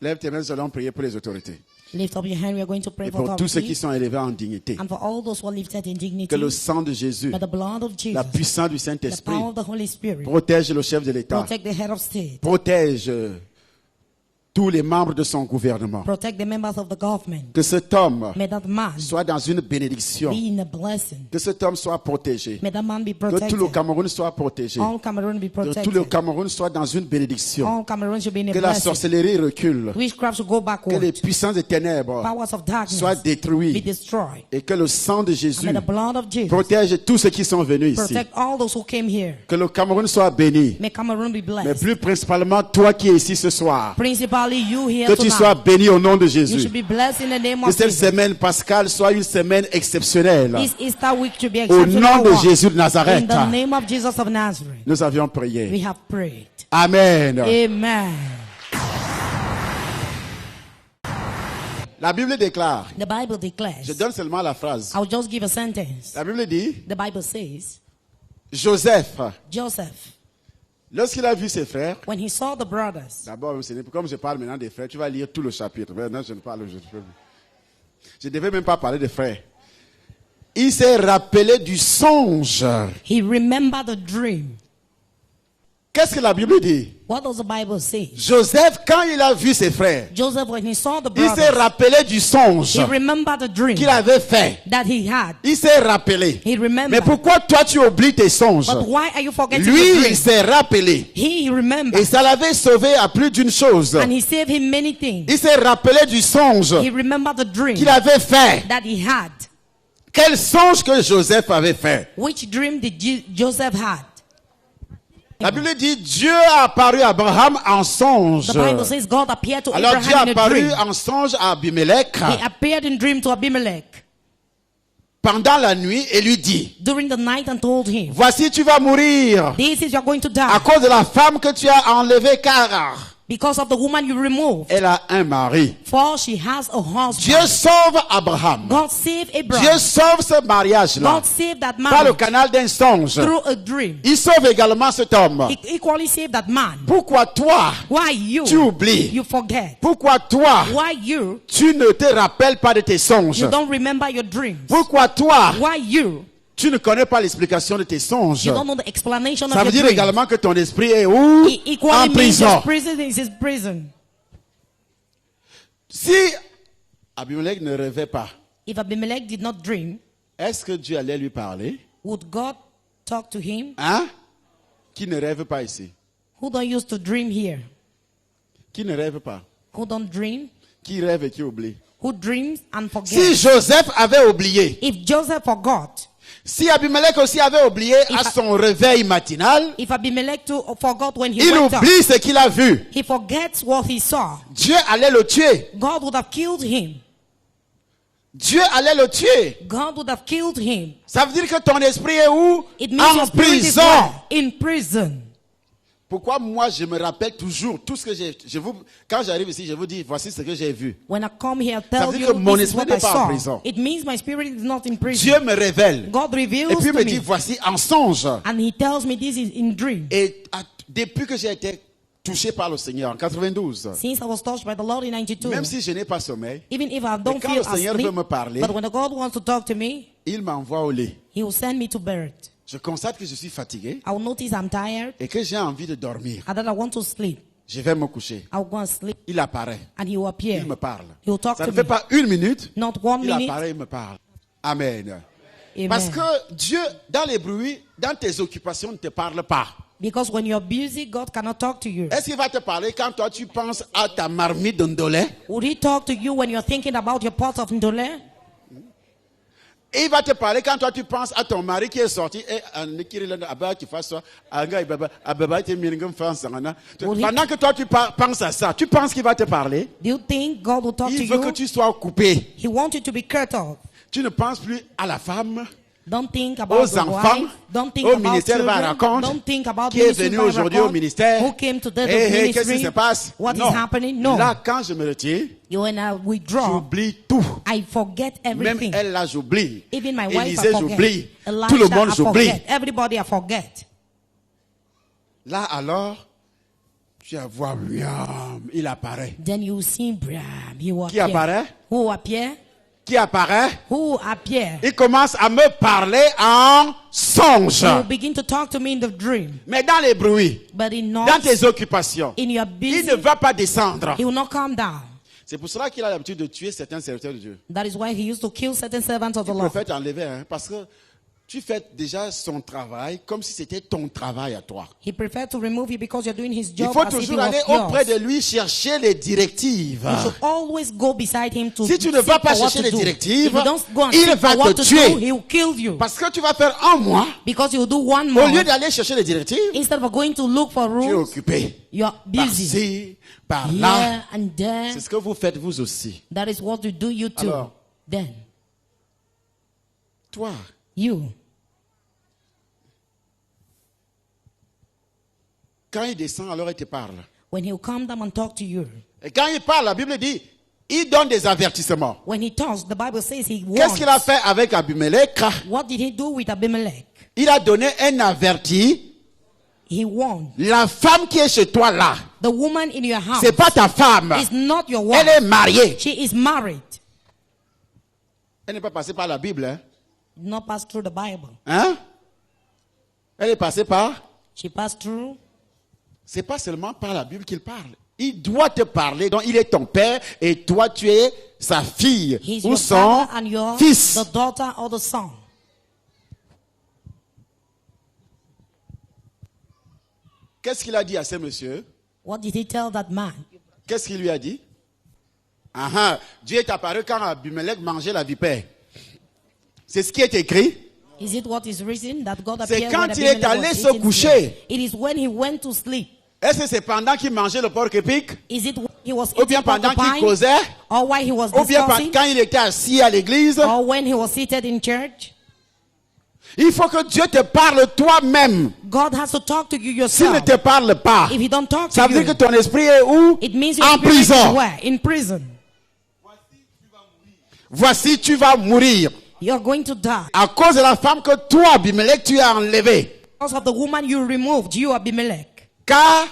Lève tes mains, nous allons prier pour les autorités. Lift up your hand. We are going to pray Et for pour tous ceux qui authority sont élevés en dignité. and for all those who are lifted in dignity. Que le sang de Jésus, By the blood of Jesus, la puissance du the Saint-Esprit, power of the Holy Spirit, protège le chef de l'État, protect the head of state, protège tous les membres de son gouvernement. protect the members of the government. Que cet homme May that man soit dans une bénédiction. be in a blessing. Que cet homme soit protégé. May that man be Que tout le protected. Cameroun soit protégé. All Cameroon be Que tout le protected. Cameroun soit dans une bénédiction. All Cameroon should be in a Que la blessing. sorcellerie recule. Witchcraft should go Que backward. les puissances des ténèbres Powers of darkness soient be détruites. destroyed. Et que le sang de Jésus May the blood of Jesus protège tous ceux qui sont venus ici. protect all those who came here. Que le Cameroun soit béni. May Cameroon be Mais blessed. plus principalement toi qui es ici ce soir. Principally you here Que tu sois tonight. béni au nom de You Jésus. should be blessed in the name Que of cette Jesus. semaine pascale soit une semaine exceptionnelle. This Easter week should be Au exceptional nom de one. Jésus de Nazareth. In the name of Jesus of Nazareth, Nous avions we prié. have prayed. Amen. Amen. La Bible déclare. The Bible declares. Je donne seulement la phrase. I'll just give a sentence. La Bible dit, The Bible says, Joseph, Joseph, lorsqu'il a vu ses frères, when he saw the brothers, d'abord, comme je parle maintenant des frères, tu vas lire tout le chapitre. Maintenant, je ne devais même pas parler des frères. Il s'est rappelé du songe. he remembered the dream. Qu'est-ce que la Bible dit? What does the Bible say? Joseph, quand il a vu ses frères, Joseph, when he saw the il s'est brothers, rappelé du songe he remembered the dream qu'il avait fait. that he had. Il s'est rappelé. He Mais remembered. pourquoi toi tu oublies tes songes? But why are you forgetting Lui, the il dream? s'est rappelé. He Et remembered. ça l'avait sauvé à plus d'une chose. And he saved him many things. Il s'est rappelé du songe He remembered the dream qu'il avait fait. that he had. Quel songe que Joseph avait fait? Which dream did Joseph had? La Bible dit Dieu a apparu à Abraham en songe. The Bible says God appeared to Alors Dieu a Abraham in a apparu dream. en songe à Abimelech He appeared in dream to Abimelech pendant la nuit et lui dit, during the night and told him, voici tu vas mourir this is you're going to à die cause de la femme que tu as enlevée car because of the woman you removed. elle a un mari. For she has a husband. Dieu sauve Abraham. God saved Dieu Abraham. sauve ce mariage-là God saved that par le man canal d'un songe. through a dream. Il sauve également cet homme. He equally saved that man. Pourquoi toi, Why you? tu oublies? You forget. Pourquoi toi, Why you? tu ne te rappelles pas de tes songes? You don't remember your dreams. Pourquoi toi, Why you? tu ne connais pas l'explication de tes songes? You don't know the explanation Ça of veut your dire dreams. également que ton esprit est où? He En equally means prison. his prison is his prison. Si Abimelech ne rêvait pas, If Abimelech did not dream, est-ce que Dieu allait lui parler? would God talk to him? Hein? Qui ne rêve pas ici? Who don't used to dream here? Qui ne rêve pas? Who don't dream? Qui rêve et qui oublie? Who dreams and Si forgets? Joseph avait oublié, If Joseph forgot, si Abimelech aussi avait oublié à son réveil matinal, if Abimelech too forgot when he il went up, oublie ce qu'il a vu. he forgets what he saw. Dieu allait le tuer. God would have killed him. Dieu allait le tuer. God would have killed him. Ça veut dire que ton esprit est où? It means your En spirit is prison. where? In prison. Pourquoi moi je me rappelle toujours tout ce que quand j'arrive ici, je vous dis voici ce que j'ai vu. When I come here, I Ça tell veut dire you que mon this is esprit what I n'est pas en saw. prison. It means my spirit is not in prison. Dieu me révèle. God reveals Et puis to me dit me. voici en songe. And he tells me this is in dream. Et depuis que j'ai été touché par le Seigneur en 92, Since I was touched by the Lord in 92, même si je n'ai pas sommeil, even if I don't quand feel le Seigneur asleep, veut me parler, but when the God wants to talk to me, il m'envoie au lit. he will send me to bed. Je constate que je suis fatigué I will notice I'm tired et que j'ai envie de dormir. and that I want to sleep. Je vais me coucher. I will go and sleep Il apparaît. and he will appear. Il me parle. He will talk Ça to ne fait me. pas une minute. Not 1 Il minute. apparaît, il me parle. Amen. Amen. Parce que Dieu, dans les bruits, dans tes occupations, ne te parle pas. Because when you're busy, God cannot talk to you. Est-ce qu'il va te parler quand toi tu penses à ta marmite de ndolé? Would he talk to you when you're thinking about your pot of ndole? Et il va te parler quand toi tu penses à ton mari qui est sorti et pendant que toi tu penses à ça, tu penses qu'il va te parler? Do you think God will talk to Il veut que you? tu sois coupé. He wants you to be cut off. Tu ne penses plus à la femme, Don't think about aux the enfants, wife. Don't think au about ministère va children. raconte, Don't think about qui est ministry venu va aujourd'hui au raconte. ministère. Who came to the Qu'est-ce qui ministry? se passe? What Non. is happening? No. Là, quand je me retire, When I withdraw, j'oublie tout. I forget Même everything. elle, là, j'oublie. Even my wife, Élisée, I forget. j'oublie. Elijah, Tout le monde, I j'oublie. forget. Everybody, I forget. Là, alors, Tu vas voir, il apparaît. Then you see Bram. He will Qui appear. apparaît? Who appear? Qui apparaît? Who appear? Il commence à me parler en songe. He will begin to talk to me in the dream. Mais dans les bruits, But in dans noise, tes occupations, in your il busy, ne va pas descendre. he will not calm down. C'est pour cela qu'il a l'habitude de tuer certains serviteurs de Dieu. That is why he used to kill certain servants of the Il Lord. préfère t'enlever, hein, parce que tu fais déjà son travail comme si c'était ton travail à toi. He preferred to remove you because you're doing his Il job faut as if it toujours was aller yours. auprès de lui chercher les directives. You should always go beside him to Si tu ne seek vas pas for what chercher to les do. directives, If you don't go and il seek va for what te to tuer. do, he will kill you. Parce que tu vas faire un mois, Because you will do one au more. lieu d'aller chercher les directives, Instead of going to look for tu es rules, occupé. you're busy. Par-ci, par-là. Here and there. C'est ce que vous faites vous aussi. That is what you do, you too. Alors. Then, Toi, you, quand il descend, alors il te parle. when he'll come down and talk to you, Et quand il parle, la Bible dit, il donne des avertissements. when he talks, the Bible says he Qu'est-ce qu'il a warns. fait avec Abimelech? What did he do with Abimelech? Il a donné un averti. He warned. La femme qui est chez toi là, The woman in your house c'est pas ta femme. is not your Elle wife. est mariée. She is married. Elle n'est pas passée par la Bible. Hein? Did not pass through the Bible. Hein? Elle est passée par... She passed through. C'est pas seulement par la Bible qu'il parle. Il doit te parler. Donc il est ton père et toi tu es sa fille He's ou your son father and your fils. the daughter or the son. Qu'est-ce qu'il a dit à ce monsieur? What did he tell that man? Qu'est-ce qu'il lui a dit? Ah, ah, Dieu est apparu quand Abimelech mangeait la vipère. C'est ce qui est écrit. Is it what is written that God C'est appeared quand when il est Abimelech allé was se eating coucher. snake? It is when he went to sleep. Est-ce que c'est pendant qu'il mangeait le porc épic? Is it when he was Ou bien eating pendant qu'il porcupine? causait? Or while he was Ou bien discussing? quand il était assis à l'église? Or when he was seated in church? Il faut que Dieu te parle toi-même. God has to talk to you S'il ne yourself. te parle pas, If he don't talk ça to veut dire you, que ton esprit est où? it means your En spirit is prison. where? In prison. Voici, tu vas mourir. You're going to die. À cause de la femme que toi, Abimelech, tu as enlevée. Because of the woman you removed, you Abimelech. Car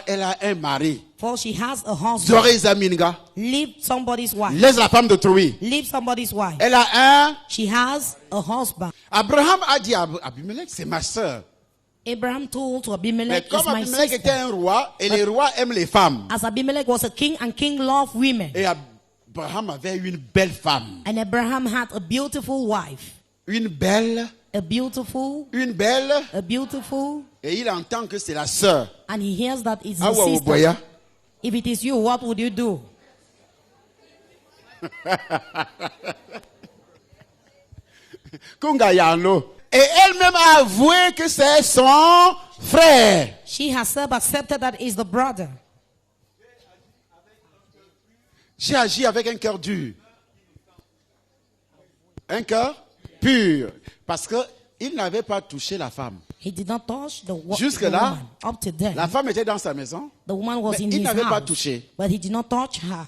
elle a un mari. For she has a husband. Zoré Zaminga. Leave somebody's wife. Laisse la femme d'autrui. Leave somebody's wife. Elle a un... She has a husband. Abraham a dit à Abimelech, c'est ma sœur. Abraham told to Mais Abimelech, comme is my Abimelech était sister. un roi, et les rois aiment les femmes. As Abimelech was a king and king loved women. Et Abraham avait une belle femme. And Abraham had a beautiful wife. Une belle. A beautiful. Une belle. A beautiful. Et il entend que c'est la sœur. And he hears that it's Awa his sister. Oboya. If it is you, what would you do? Kunga Yano. Et elle-même a avoué que c'est son frère. She herself accepted that is the brother. J'ai agi avec un cœur dur. Un cœur pur. Parce qu'il n'avait pas touché la femme. He did not touch the Jusque-là, woman. Up to then, la femme était dans sa maison. the woman was mais in il his n'avait pas house. touché. But he did not touch her.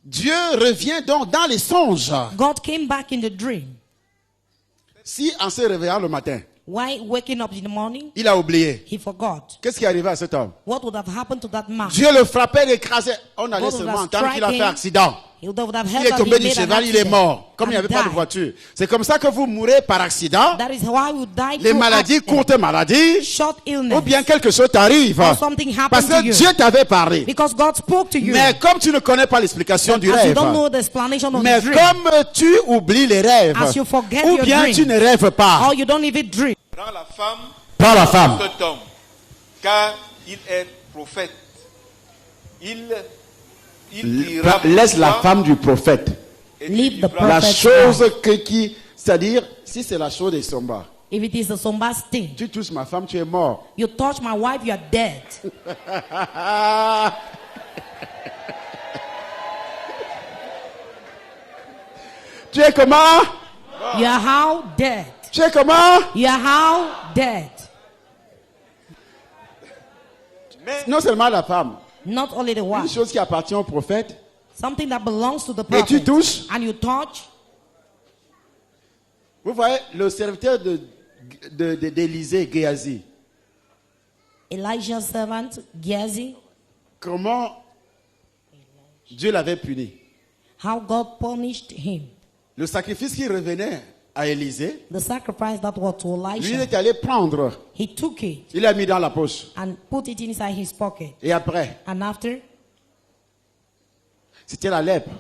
Dieu revient donc dans les songes. God came back in the dream. Si en se réveillant le matin, Why waking up in the morning, il a oublié. he forgot. Qu'est-ce qui est arrivé à cet homme? What would have happened to that man? Dieu le frappait, l'écrasait. On allait God would seulement have entendre qu'il a struck fait him. accident. He would have Il heard est that tombé he du made an cheval, il est accident mort. Comme il n'y and avait pas de died. voiture. C'est comme ça que vous mourrez par accident. That is why you die Les through maladies, accident, courtes maladies. short illness, Ou bien quelque chose t'arrive. or something happened Parce to que you. Dieu t'avait parlé. Because God spoke to you. Mais comme tu ne connais pas l'explication du As you rêve. don't know the explanation of Mais the dream, comme tu oublies les rêves. As you forget Ou your bien dream. tu ne rêves pas. or you don't even dream. Prends la femme Prends la femme. de cet homme, car il est prophète. Il dira Laisse la pourquoi femme du prophète. et tu Leave the vivras. La prophet's chose qui, c'est-à-dire, si c'est la chose des sombas, If it is a somebody's thing, tu touches ma femme, tu es mort. you touch my wife, you are dead. Tu es comment? You are how dead. Tu es comment? You are how dead. Mais Non seulement la femme, Not only the une wife, chose qui appartient au prophète, something that belongs to the et tu prophet, touches. and you touch. Vous voyez, le serviteur d'Élisée, Géasi, Elijah's servant, Gehazi, comment Dieu l'avait puni. how God punished him. Le sacrifice qui revenait à Élisée, The sacrifice that was to lui il Elisha, est allé prendre, he took it il l'a mis dans la poche. and put it inside his pocket. Et après, And after, c'était la lèpre.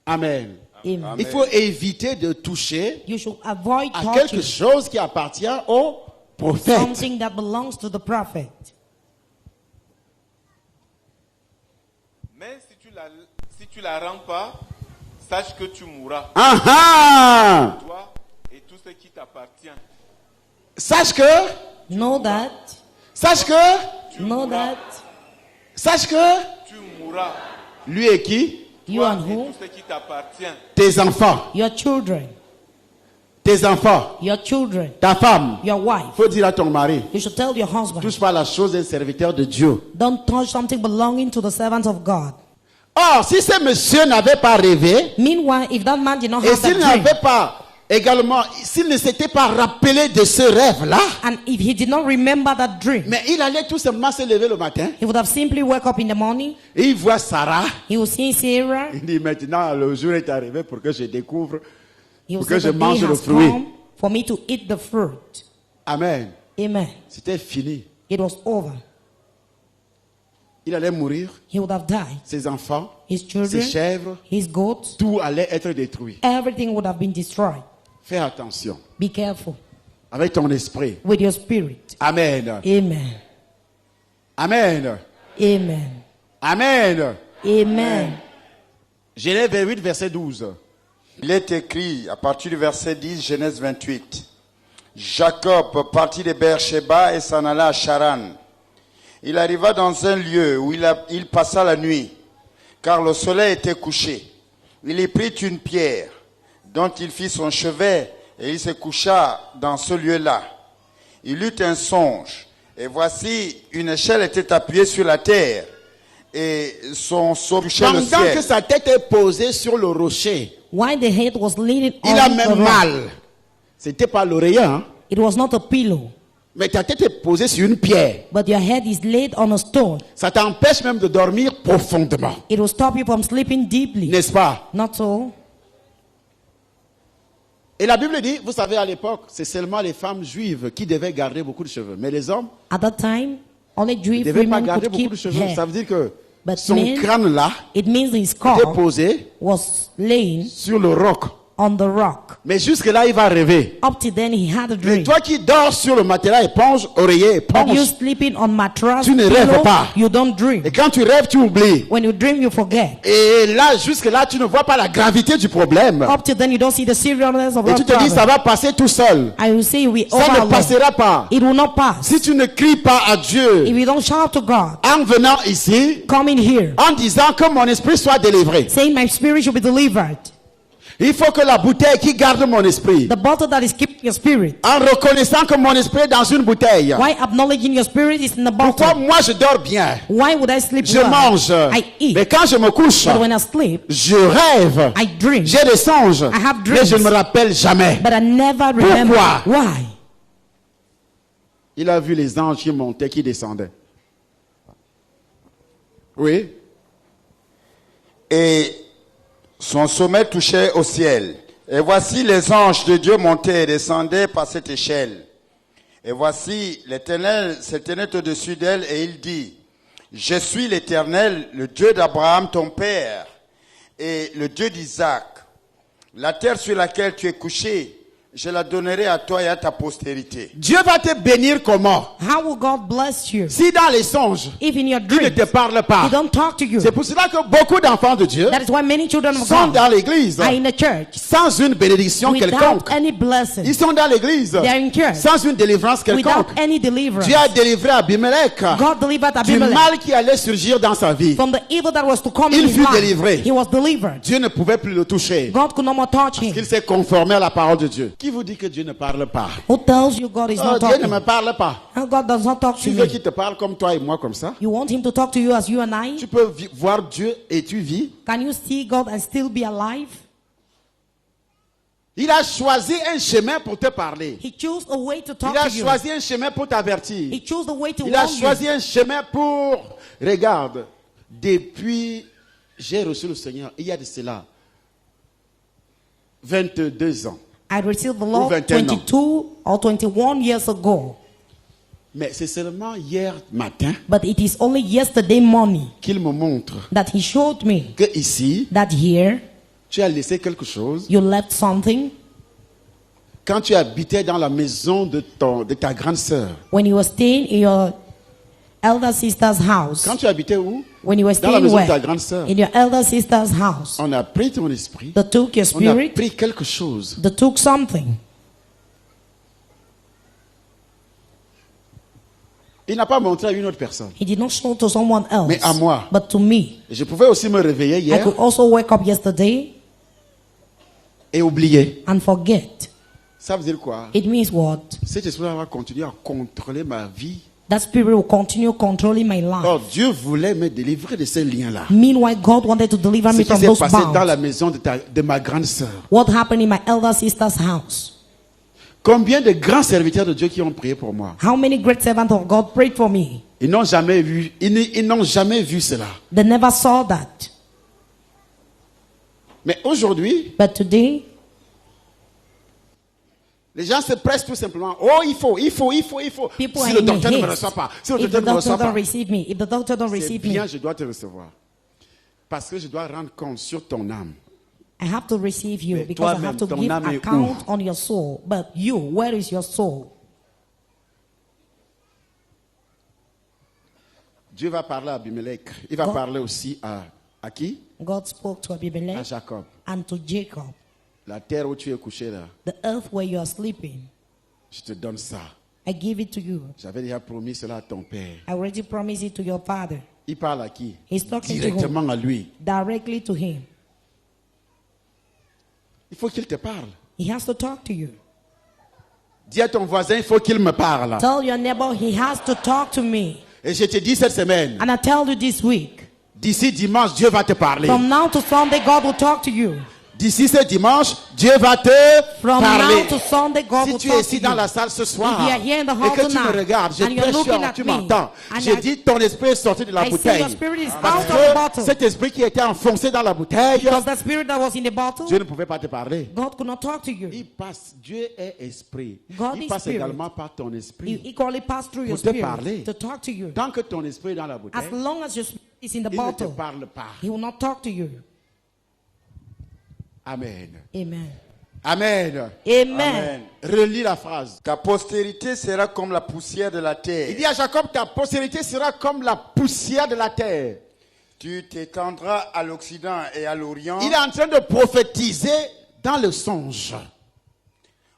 Amen. amen. Il faut éviter de toucher You should avoid à quelque touching chose qui appartient au prophète. something that belongs to the prophet. Mais si tu la rends pas, sache que tu mourras. Ah ah! Toi et tout ce qui t'appartient. Sache que, Know that, sache que, know that, sache que, Tu mourras. lui et qui? you Toi and et who? tout ce qui t'appartient. Tes enfants, Your children, tes enfants, your children, ta femme. your wife. Faut dire à ton mari, You should tell your husband, touche pas la chose d'un serviteur de Dieu. don't touch something belonging to the servant of God. Or, si ce monsieur n'avait pas rêvé, Meanwhile, if that man did not et have s'il that dream, n'avait pas également, s'il ne s'était pas rappelé de ce rêve-là, and if he did not remember that dream, mais il allait tout simplement se lever le matin, he would have simply woke up in the morning, et il voit Sarah, he will see Sarah, il dit maintenant le jour est arrivé pour que je découvre, he will pour que say je the mange day le has fruit. come for me to eat the fruit. Amen. Amen. C'était fini. It was over. Il allait mourir, He would have died. ses enfants, His ses children, chèvres, his goats, tout allait être détruit. everything would have been destroyed. Fais attention Be careful avec ton esprit. with your spirit. Amen. Amen. Amen. Amen. Amen. Amen. Genèse 28, verset 12. Il est écrit à partir du verset 10, Genèse 28. Jacob partit de Beersheba et s'en alla à Charan. Il arriva dans un lieu où il passa la nuit, car le soleil était couché. Il y prit une pierre, dont il fit son chevet, et il se coucha dans ce lieu-là. Il eut un songe, et voici, une échelle était appuyée sur la terre, et son seau touchait le Pendant que ciel. sa tête est posée sur le rocher, While the head was leaning il a on the même rock, mal. C'était pas l'oreiller, hein? it was not a pillow, Mais ta tête est posée sur une pierre. but your head is laid on a stone. Ça t'empêche même de dormir profondément. It will stop you from sleeping deeply. N'est-ce pas? Not so. Et la Bible dit, vous savez, à l'époque, c'est seulement les femmes juives qui devaient garder beaucoup de cheveux. Mais les hommes At that time, only ne Jewish devaient pas women garder could beaucoup de keep cheveux. hair. Ça veut dire que But son men, crâne là it means his était skull posé was laying sur le roc. on the rock. Mais jusque là, il va rêver. Up to then, he had a Mais dream. toi qui dors sur le matelas éponge, oreiller But you éponge, sleeping on mattress, Tu ne rêves pillow, pas. you don't dream. et quand tu rêves, tu oublies. When you dream, you forget. Et là, jusque là, tu ne vois pas la gravité du problème. Up to then, you don't see the seriousness of Et that tu te dis, ça problem. va passer tout seul. I will say we Ça ne overlap. passera pas. It will not pass. Si tu ne cries pas à Dieu If you don't shout to God, en venant ici, coming here, en disant que mon esprit soit délivré. saying my spirit should be delivered. Il faut que la bouteille qui garde mon esprit, The bottle that is keeping your spirit. en reconnaissant que mon esprit est dans une bouteille. Why acknowledging your spirit is in the Pourquoi bottle? moi je dors bien, Why would I sleep je well? mange, I eat. mais quand je me couche, But when I sleep, je rêve, I dream. j'ai des songes, have mais je dreams. ne me rappelle jamais. But I never remember. Pourquoi? Why? Il a vu les anges qui montaient, qui descendaient. Oui. Et son sommet touchait au ciel. Et voici les anges de Dieu montaient et descendaient par cette échelle. Et voici l'Éternel se tenait au-dessus d'elle et il dit, je suis l'Éternel, le Dieu d'Abraham, ton père, et le Dieu d'Isaac. La terre sur laquelle tu es couché, je la donnerai à toi et à ta postérité. Dieu va te bénir comment? How will God bless you? Si dans les songes, If in your il ne dreams, te parle He pas. don't talk to you. C'est pour cela que beaucoup d'enfants de Dieu That is why many children of sont God dans l'église are in the church sans une bénédiction without quelconque. any blessing, Ils sont dans l'église They are in church sans une délivrance quelconque. without any deliverance. Dieu a délivré Abimelech God delivered du Abimelech mal qui allait surgir dans sa vie. from the evil that was to come Il in his fut life. délivré. He was delivered. Dieu ne pouvait plus le toucher. God could no more touch him. Il s'est conformé à la parole de Dieu. Qui vous dit que Dieu ne parle pas? Who tells you God is Oh, not Dieu ne talking? me parle pas. And God does not talk to Tu veux me. qu'il te parle comme toi et moi comme ça? You want him to talk to you as you and I? Tu peux voir Dieu et tu vis. Can you see God and still be alive? Il a choisi un chemin pour te parler. He chose a way to talk Il a to you. choisi un chemin pour t'avertir. He chose a way to Il a warn you. choisi un chemin pour... Regarde, depuis... J'ai reçu le Seigneur, il y a de cela 22 ans. I received the Lord 21 ans. 22 or 21 years ago. Mais c'est seulement hier matin But it is only yesterday morning qu'il me montre that he showed me que ici, that here tu as laissé quelque chose. you left something Quand tu habitais dans la maison de ta grande sœur. when you were staying in your elder sister's house. Quand tu habitais où? When you were Dans la staying maison de ta where? grande sœur. In your elder sister's house. On a pris ton esprit. They took your On a spirit. pris quelque chose. They took something. Il n'a pas montré à une autre personne. He did not show to someone else. Mais à moi. But to me. Et je pouvais aussi me réveiller I hier could also wake up yesterday et oublier. and forget. Ça veut dire quoi? It means what? Cet esprit va continuer à contrôler ma vie. That spirit will continue controlling my life. Or, Dieu voulait me délivrer de ces liens-là. Meanwhile, God wanted to deliver Ce me qui from s'est those passé dans bonds. la maison de ma grande sœur. What happened in my elder sister's house? Combien de grands serviteurs de Dieu qui ont prié pour moi? How many great servants of God prayed for me? Ils n'ont jamais vu, ils n'ont jamais vu cela. They never saw that. Mais aujourd'hui, But today, les gens se pressent tout simplement. Oh, il faut. people Si are le in docteur ne me haste. reçoit pas, si le If the docteur ne me doctor reçoit don't pas, receive me, if the doctor don't c'est receive bien, me, je dois te recevoir. Parce que je dois rendre compte sur ton âme. I have to receive you Mais because I toi-même, have to ton give âme est account où? on your soul. But you, where is your soul? Dieu va parler à Abimelech. Il va God- parler aussi à qui? God spoke to À Abimelech Jacob. and to Jacob. La terre où tu es couché là, The earth where you are sleeping, je te donne ça. I give it to you. J'avais déjà promis cela à ton père. I already promised it to your father. Il parle à qui? He's talking to Directement whom? à lui. Directly to him. Il faut qu'il te parle. He has to talk to you. Dis à ton voisin, il faut qu'il me parle. Tell your neighbor he has to talk to me. Et je te dis cette semaine, And I tell you this week, d'ici dimanche, Dieu va te parler. from now to Sunday, God will talk to you. D'ici ce dimanche, Dieu va te From parler. now to Sunday, God Si will tu es talk ici to dans you. la salle ce soir If you are here in the hall et que tu me tonight, regardes, je and you're prêche, looking at tu me, m'entends. and J'ai I- dit ton esprit est sorti de la I say bouteille. your spirit is Parce out of the que bottle. cet esprit qui était enfoncé dans la bouteille, Because the spirit that was in the bottle, Dieu ne pouvait pas te parler. God could not talk to you. Il passe, Dieu est esprit. God Il is passe spirit. également par ton You esprit. equally pass through your Pour te spirit parler. to talk to you. Tant que ton esprit est dans la As bouteille, long as your spirit is in the il ne te bottle, parle pas. he will not talk to you. Amen. Amen. Amen. Amen. Relis la phrase. Ta postérité sera comme la poussière de la Il terre. dit à Jacob, ta postérité sera comme la poussière de la terre. Tu t'étendras à l'Occident et à l'Orient, Il est en train de prophétiser dans le songe.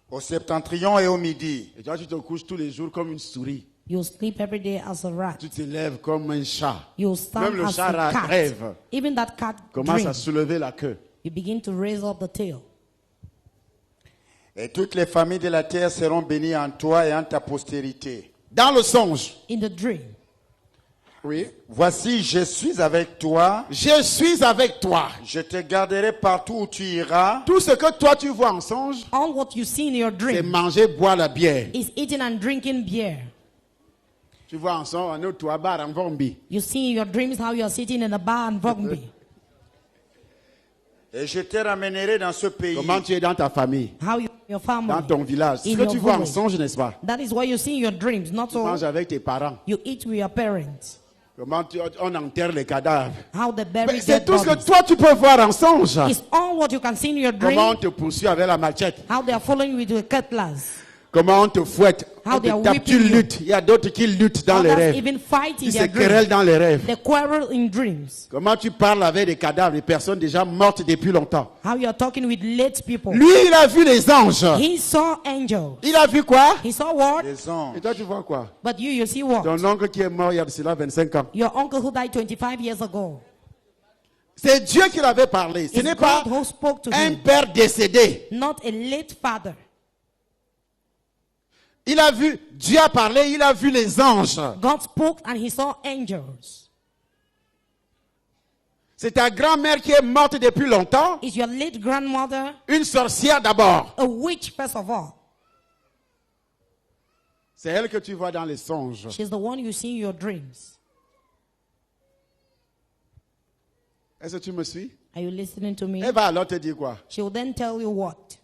au septentrion et au midi. Et toi, tu te couches tous les jours comme une souris. You sleep every day as a rat. Tu te lèves comme un chat. You stand Même le as chat a cat. rêve. Even that cat Commence à dreams. soulever la queue. You begin to raise up the tail. Et toutes les familles de la terre seront bénies en toi et en ta postérité. Dans le songe. In the dream, Oui. Voici, je suis avec toi. Je suis avec toi. Je te garderai partout où tu iras. Tout ce que toi tu vois en songe, all what you see in your c'est dream manger, boire la bière. is eating and drinking beer. Tu vois en songe, on est au toit bar en Vombi. You see in your dreams how you are sitting in a bar in Vogby. Et je te ramènerai dans ce pays. Comment tu es dans ta famille, How you, your family. dans ton village. Ce In que your tu vois en village. songe, n'est-ce pas? That is what you see in your dreams, not Tu manges all. avec tes parents. You eat with your parents. Comment on enterre les cadavres. How they Mais bury c'est dead tout ce que bodies. toi tu peux voir en songe. It's all what you can see in your Comment on dream. te poursuit avec la machette. How they are following you with a cutlass. Comment on te fouette. How On they are te tape, tu whipping you. luttes. Il y a d'autres qui luttent dans les Others rêves. even fight in Qui se their querellent dreams. dans les rêves. They quarrel in dreams. Comment tu parles avec des cadavres, des personnes déjà mortes depuis longtemps. How you are talking with late people. Lui, il a vu les anges. He saw angels. Il a vu quoi? He saw what? Les anges. Et toi, tu vois quoi? But you see what? Ton oncle qui est mort il y a de cela 25 ans. Your uncle who died 25 years ago. C'est Dieu qui l'avait parlé. Ce It's n'est pas God who spoke to un him, père décédé. not a late father. Il a vu, Dieu a parlé, il a vu les anges. God spoke and he saw angels. C'est ta grand-mère qui est morte depuis longtemps. Is your late grandmother Une sorcière d'abord. a witch first of all? C'est elle que tu vois dans les songes. She's the one you see in your dreams. Est-ce que tu me suis? Are you listening to me? Elle va alors te dire quoi? She will then tell you what?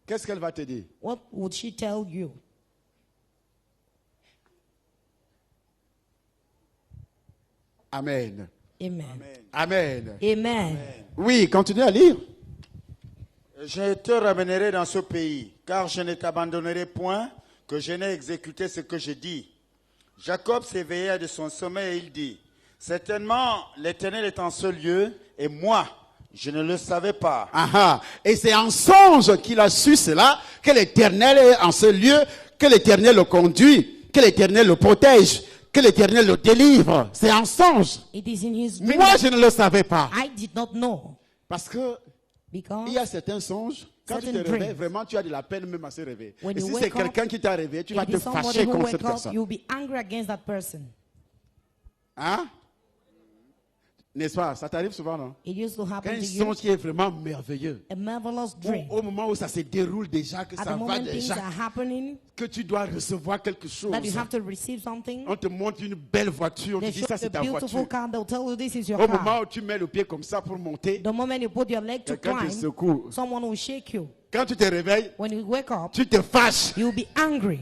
Qu'est-ce qu'elle va te dire? What would she tell you? Amen. Amen. Amen. Amen. Oui, continue à lire. Je te ramènerai dans ce pays, car je ne t'abandonnerai point, que je n'ai exécuté ce que je dis. Jacob s'éveilla de son sommeil et il dit, certainement l'Éternel est en ce lieu, et moi, je ne le savais pas. Aha. Et c'est en songe qu'il a su cela, que l'Éternel est en ce lieu, que l'Éternel le conduit, que l'Éternel le protège, que l'Éternel le délivre. C'est en songe. It is in his dream. Moi, je ne le savais pas. I did not know. Parce que Because il y a certains songes, quand tu te Certain réveilles, dreams. vraiment, tu as de la peine même à se réveiller. When Et you si wake c'est quelqu'un qui t'a réveillé, tu vas if te it's somebody fâcher who contre wake cette up, personne. you'll be angry against that person. Hein? N'est-ce pas? Ça t'arrive souvent, non? It used to Quand happen un to you. songe qui est vraiment merveilleux. A marvelous dream. Au moment où ça se déroule déjà, que At ça the va moment things déjà, are happening, que tu dois recevoir quelque chose. that you have to receive something, On te montre une belle voiture, on te they dit show ça a c'est ta beautiful voiture. car, they'll tell you this is your Au car. moment où tu mets le pied comme ça pour monter, The moment you put your leg to quelqu'un te climb, secoue. someone will shake you. Quand tu te réveilles, When you wake up, tu te fâches. you'll be angry.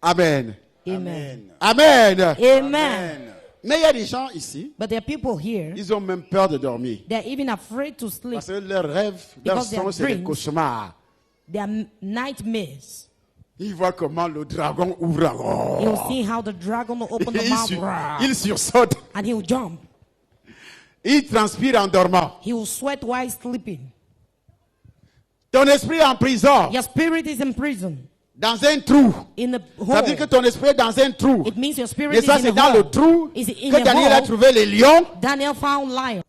Amen. Amen. Amen. Amen. Mais il y a des gens ici, But there are people here, ils ont même peur de dormir. they're even afraid to sleep. Parce que leurs rêves, leurs Because their songes, c'est des dreams- cauchemars. They are nightmares. Ils voient comment le dragon ouvre. Oh. You'll see how the dragon will open the Il, mouth il sursaute. and he will jump. Il transpire en dormant. He will sweat while sleeping. Ton esprit est en prison, Your spirit is in prison, dans un trou. in the Ça veut dire que hole. ton esprit est dans un trou. It means your spirit Et is ça, in c'est the dans le hole. trou Is in que the Daniel a hole. trouvé les lions. Daniel found lion.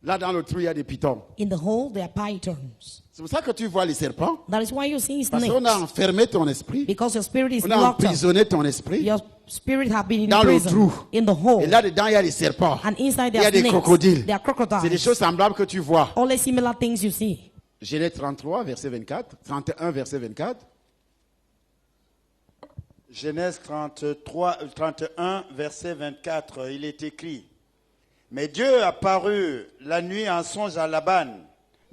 Là, dans le trou, il y a des pitons. In the hole, there are pythons. C'est pour ça que tu vois les serpents. That is why you see Parce snakes. qu'on a enfermé ton esprit. Because your spirit is On a locked up. emprisonné ton esprit. Your spirit has been in Dans le prison, trou. in the hole. Et là-dedans, il y a des serpents. And inside Il there y a are des snakes. crocodiles. There are crocodiles. C'est des choses semblables que tu vois. All the similar things you see. Genèse 33, verset 24. 31, verset 24. Genèse 31, verset 24, il est écrit, « Mais Dieu apparut la nuit en songe à Laban,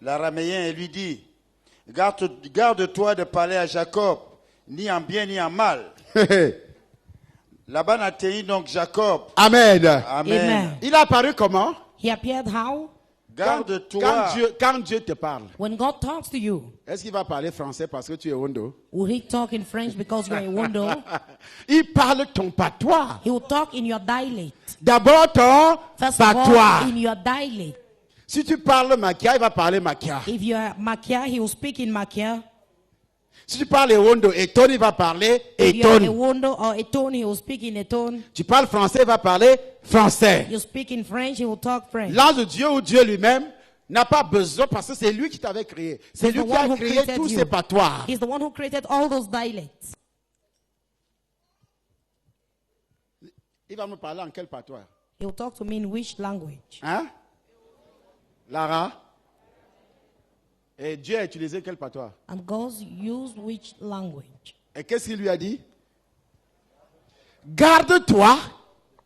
l'araméen, et lui dit, « Garde-toi de parler à Jacob, ni en bien ni en mal. » Laban atteignit donc Jacob. Amen. Amen. Amen. Il a apparu comment? He appeared how? Garde-toi. Quand Dieu te parle, When God talks to you, est-ce qu'il va parler français parce que tu es Wondo? will he talk in French because you're a Wondo? Il parle ton patois. He will talk in your dialect. D'abord ton First of patois. all, in your dialect. Si tu parles maquia, il va parler maquia. If you're Makia, he will speak in Makia. Si tu parles Wondo et Tony va parler If you're a Eton. Wondo or a tone, he will speak in a tone. Tu parles français, il va parler français. You speak in French, he will talk French. L'ange de Dieu ou Dieu lui-même n'a pas besoin parce que c'est lui qui t'avait créé. C'est He's lui the qui a one who créé created tous you. ces patois. He's the one who created all those dialects. Il va me parler en quel patois? He will talk to me in which language? Hein? Lara? Et Dieu a utilisé quel patois? And God used which language? Et qu'est-ce qu'il lui a dit? Garde-toi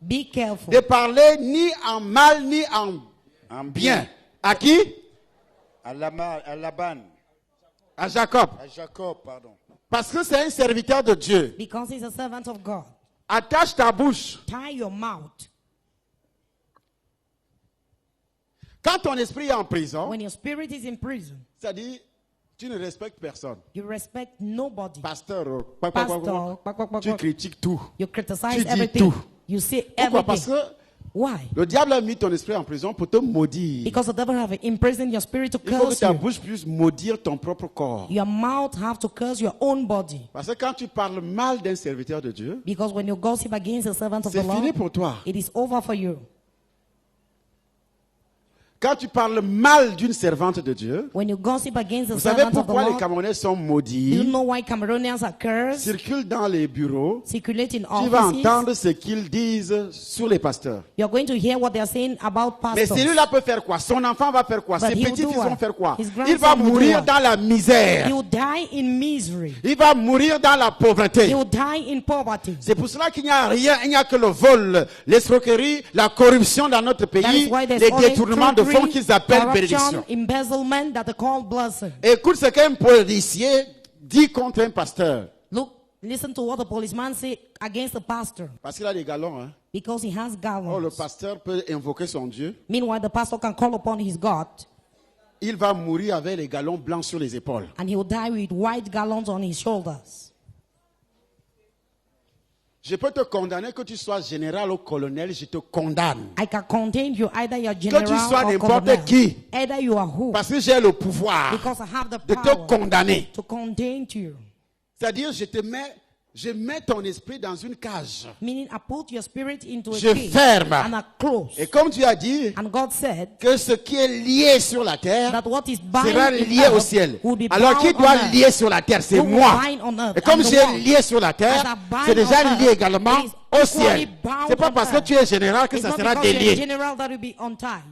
Be careful. de parler ni en mal ni en En bien. À qui? À Laban. À Jacob. À Jacob, pardon. Parce que c'est un serviteur de Dieu. Because he's a servant of God. Attache ta bouche. Tie your mouth. Quand ton esprit est en prison, When your spirit is in prison, c'est-à-dire, tu ne respectes personne. you respect nobody. Pasteur, Pastor, tu critiques tout. you criticize Tu dis everything. tout. You say Pourquoi? Parce everything. que Why? le diable a mis ton esprit en prison pour te maudire. Because the devil have imprisoned your spirit to Il faut que curse ta you. bouche puisse maudire ton propre corps. Your mouth have to curse your own body. Parce que quand tu parles mal d'un serviteur de Dieu, Because when you gossip against the servant of the c'est fini Lord, pour toi. it is over for you. Quand tu parles mal d'une servante de Dieu, When you gossip against the vous savez servant of the pourquoi les Lord, Camerounais sont do you maudits? know why Cameroonians are cursed? Circulent dans les bureaux. Circulate in Tu vas offices. entendre ce qu'ils disent sur les pasteurs. You're going to hear what they are saying about Mais pastors. celui-là peut faire quoi? Son enfant va faire quoi? But Ses he'll petits-fils do what? vont faire quoi? His Il va grandson will do mourir what? dans la misère. He will die in misery. Il va mourir dans la pauvreté. He will die in poverty. C'est pour cela qu'il n'y a rien, il n'y a que le vol, l'escroquerie, la corruption dans notre That is pays, why there's les only détournements de fonds trickery, qu'ils appellent corruption, bénédiction. embezzlement that they call blessing. Écoute ce qu'un policier dit contre un pasteur. Look, listen to what the policeman say against the pastor. Parce qu'il a des galons. Hein. Because he has Oh, gallons. le pasteur peut invoquer son Dieu. Meanwhile, the pastor can call upon his God Il va mourir avec les galons blancs sur les épaules. and he will die with white gallons on his shoulders. Je peux te condamner que tu sois général ou colonel, je te condamne. I can contain you, either you're general tu sois or n'importe colonel. qui. Either you are who. Parce que j'ai le pouvoir Because I have the de te power condamner. to contain you. C'est-à-dire, je mets ton esprit dans une cage. Meaning I put your spirit into a Je cage ferme. and I close. Et comme tu as dit, And God said que ce qui est lié sur la terre that what is bound sera in lié au earth ciel. will be Alors qui bound doit on earth. lier sur la terre? C'est Who will moi. bind on earth? Et comme I'm the j'ai one. lié sur la As I terre, bind c'est déjà on earth, lié également it is au equally ciel. bound C'est pas on parce que earth. tu es général que It's ça not sera because you're délié. general that will be untied.